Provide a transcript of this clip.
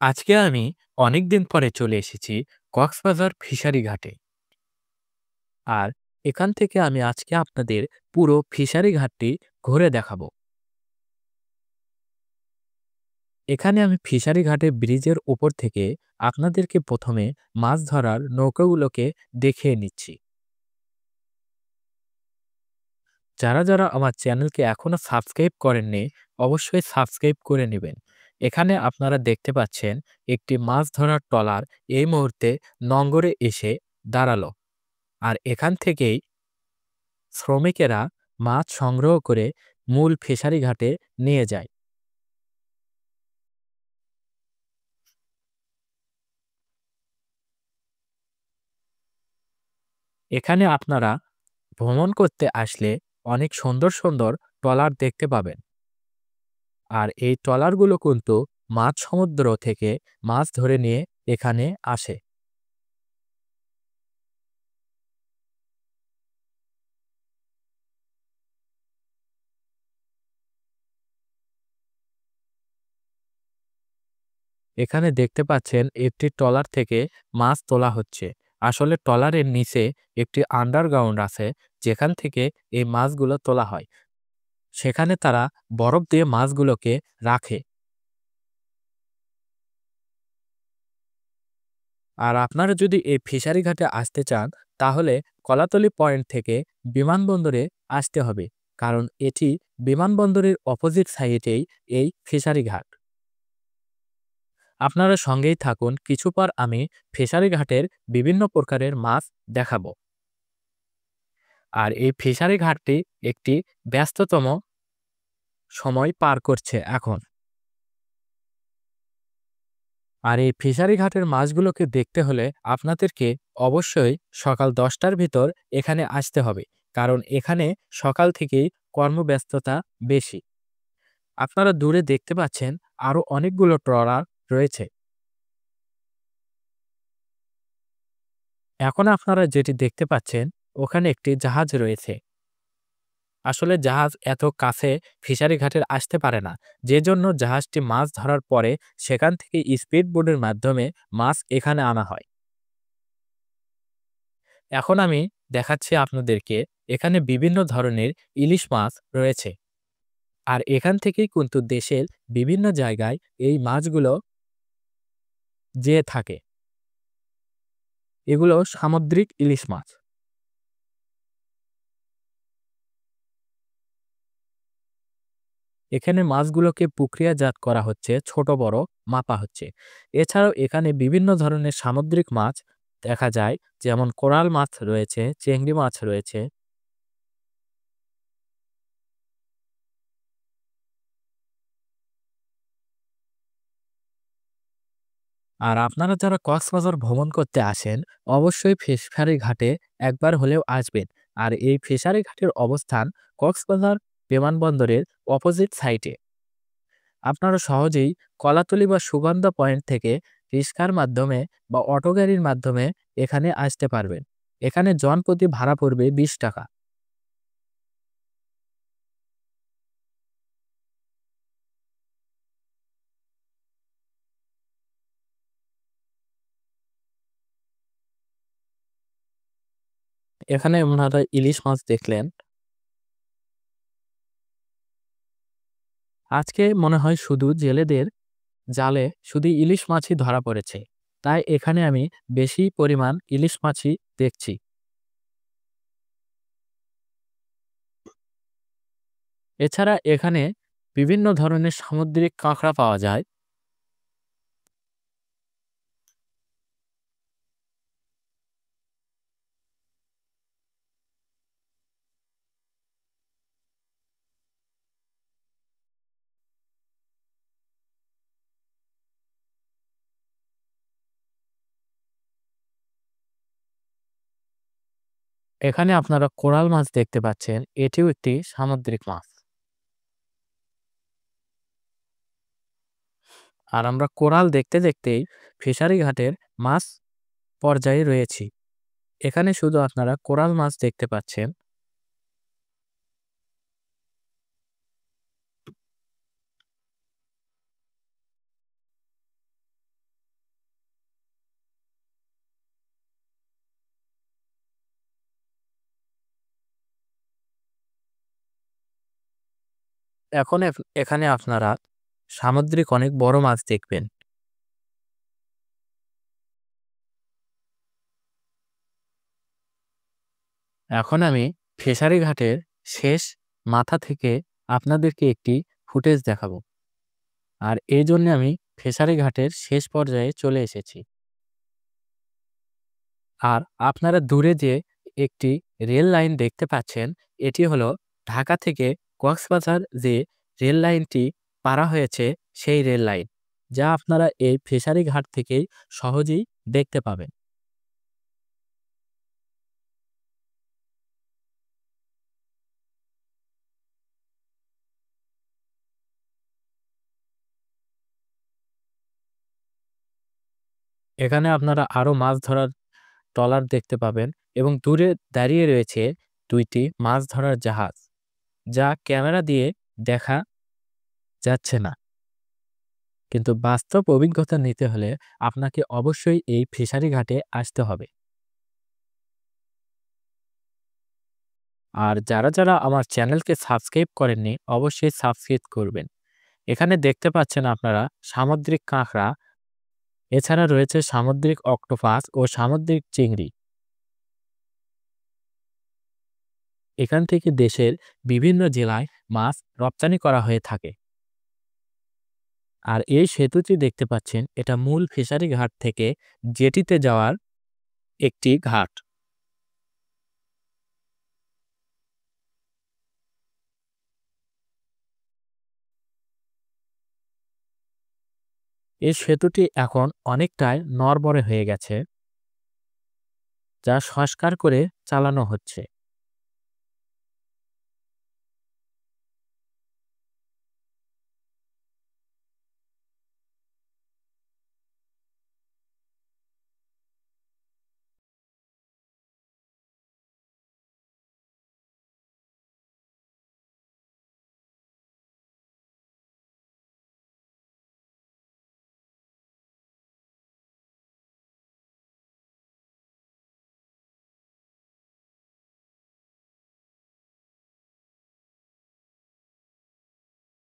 আজকে আমি অনেকদিন পরে চলে এসেছি কক্সবাজার ফিশারি ঘাটে। আর এখান থেকে আমি আজকে আপনাদের পুরো ফিশারি ঘাটটি ঘুরে দেখাবো। এখানে আমি ফিশারি ঘাটে ব্রিজের উপর থেকে আপনাদেরকে প্রথমে মাছ ধরার নৌকাগুলোকে দেখিয়ে নিচ্ছি। যারা আমার চ্যানেলকে এখনো সাবস্ক্রাইব করেননি, অবশ্যই সাবস্ক্রাইব করে নেবেন। এখানে আপনারা দেখতে পাচ্ছেন একটি মাছ ধরার ট্রলার এই মুহূর্তে নঙ্গরে এসে দাঁড়ালো। আর এখান থেকেই শ্রমিকেরা মাছ সংগ্রহ করে মূল ফিশারি ঘাটে নিয়ে যায়। এখানে আপনারা ভ্রমণ করতে আসলে অনেক সুন্দর সুন্দর ট্রলার দেখতে পাবেন। আর এই ট্রলারগুলো কিন্তু মাঝ সমুদ্র থেকে মাছ ধরে নিয়ে এখানে আসে। এখানে দেখতে পাচ্ছেন একটি ট্রলার থেকে মাছ তোলা হচ্ছে। আসলে ট্রলারের নিচে একটি আন্ডারগ্রাউন্ড আছে, যেখান থেকে এই মাছগুলো তোলা হয়। সেখানে তারা বরফ দিয়ে মাছগুলোকে রাখে। আর আপনারা যদি এই ফিশারি ঘাটে আসতে চান, তাহলে কলাতলি পয়েন্ট থেকে বিমানবন্দরে আসতে হবে। কারণ এটি বিমানবন্দরের অপোজিট সাইডেই এই ফিশারি ঘাট। আপনারা সঙ্গেই থাকুন, কিছু পর আমি ফিশারি ঘাটের বিভিন্ন প্রকারের মাছ দেখাবো। আর এই ফিশারি ঘাটটি একটি ব্যস্ততম সময় পার করছে এখন। আর এই ফিশারি ঘাটের মাছগুলোকে দেখতে হলে আপনাদেরকে অবশ্যই সকাল ১০টার ভিতর এখানে আসতে হবে। কারণ এখানে সকাল থেকেই কর্মব্যস্ততা বেশি। আপনারা দূরে দেখতে পাচ্ছেন আরো অনেকগুলো ট্রলার রয়েছে। এখন আপনারা যেটি দেখতে পাচ্ছেন, ওখানে একটি জাহাজ রয়েছে। আসলে জাহাজ এত কাছে ফিশারি ঘাটের আসতে পারে না। যে জন্য জাহাজটি মাছ ধরার পরে সেখান থেকে স্পিড বোটের মাধ্যমে মাছ এখানে আনা হয়। এখন আমি দেখাচ্ছি আপনাদেরকে, এখানে বিভিন্ন ধরনের ইলিশ মাছ রয়েছে। আর এখান থেকেই কিন্তু দেশের বিভিন্ন জায়গায় এই মাছগুলো যেয়ে থাকে। এগুলো সামুদ্রিক ইলিশ মাছ। এখানে মাছগুলোকে প্রক্রিয়াজাত করা হচ্ছে, ছোট বড় মাপা হচ্ছে। এছাড়াও এখানে বিভিন্ন ধরনের সামুদ্রিক মাছ দেখা যায়, যেমন কোরাল মাছ রয়েছে, চিংড়ি মাছ রয়েছে। আর আপনারা যারা কক্সবাজার ভ্রমণ করতে আসেন, অবশ্যই ফিশারি ঘাটে একবার হলেও আসবেন। আর এই ফিশারি ঘাটের অবস্থান কক্সবাজার বিমানবন্দরের অপোজিট সাইডে। আপনারা সহজেই কলাতলি বা সুগন্ধা পয়েন্ট থেকে রিক্সার মাধ্যমে বা অটো গাড়ির মাধ্যমে এখানে আসতে পারবেন। এখানে জনপ্রতি ভাড়া পড়বে 20 টাকা। এখানে ওনারা ইলিশ মাছ দেখলেন। আজকে মনে হয় শুধু জেলেদের জালে শুধু ইলিশ মাছই ধরা পড়েছে। তাই এখানে আমি বেশি পরিমাণ ইলিশ মাছই দেখছি। এছাড়া এখানে বিভিন্ন ধরনের সামুদ্রিক কাঁকড়া পাওয়া যায়। এখানে আপনারা কোরাল মাছ দেখতে পাচ্ছেন, এটিও একটি সামুদ্রিক মাছ। আর আমরা কোরাল দেখতে দেখতেই ফিশারি ঘাটের মাছ পর্যায়ে রয়েছি। এখানে শুধু আপনারা কোরাল মাছ দেখতে পাচ্ছেন। এখন এখানে আপনারা সামুদ্রিক অনেক বড় মাছ দেখবেন। এখন আমি ফিশারি ঘাটের শেষ মাথা থেকে আপনাদেরকে একটি ফুটেজ দেখাবো। আর এইজন্য আমি ফিশারি ঘাটের শেষ পর্যায়ে চলে এসেছি। আর আপনারা দূরে যে একটি রেল লাইন দেখতে পাচ্ছেন, এটি হলো ঢাকা থেকে কক্সবাজার যে রেল লাইনটি পাড়া হয়েছে সেই রেল লাইন, যা আপনারা এই ফিশারি ঘাট থেকেই সহজেই দেখতে পাবেন। এখানে আপনারা আরো মাছ ধরার ট্রলার দেখতে পাবেন এবং দূরে দাঁড়িয়ে রয়েছে ২ টি মাছ ধরার জাহাজ, যা ক্যামেরা দিয়ে দেখা যাচ্ছে না। কিন্তু বাস্তব অভিজ্ঞতা নিতে হলে আপনাকে অবশ্যই এই ফিশারি ঘাটে আসতে হবে। আর যারা আমার চ্যানেলকে সাবস্ক্রাইব করেননি, অবশ্যই সাবস্ক্রাইব করবেন। এখানে দেখতে পাচ্ছেন আপনারা সামুদ্রিক কাঁকড়া, এছাড়া রয়েছে সামুদ্রিক অক্টোপাস ও সামুদ্রিক চিংড়ি। এখান থেকে দেশের বিভিন্ন জেলায় মাছ রপ্তানি করা হয়ে থাকে। আর এই সেতুটি দেখতে পাচ্ছেন, এটা মূল ফিশারি ঘাট থেকে জেটিতে যাওয়ার একটি ঘাট। এই সেতুটি এখন অনেকটাই নড়বড়ে হয়ে গেছে, যা সংস্কার করে চালানো হচ্ছে।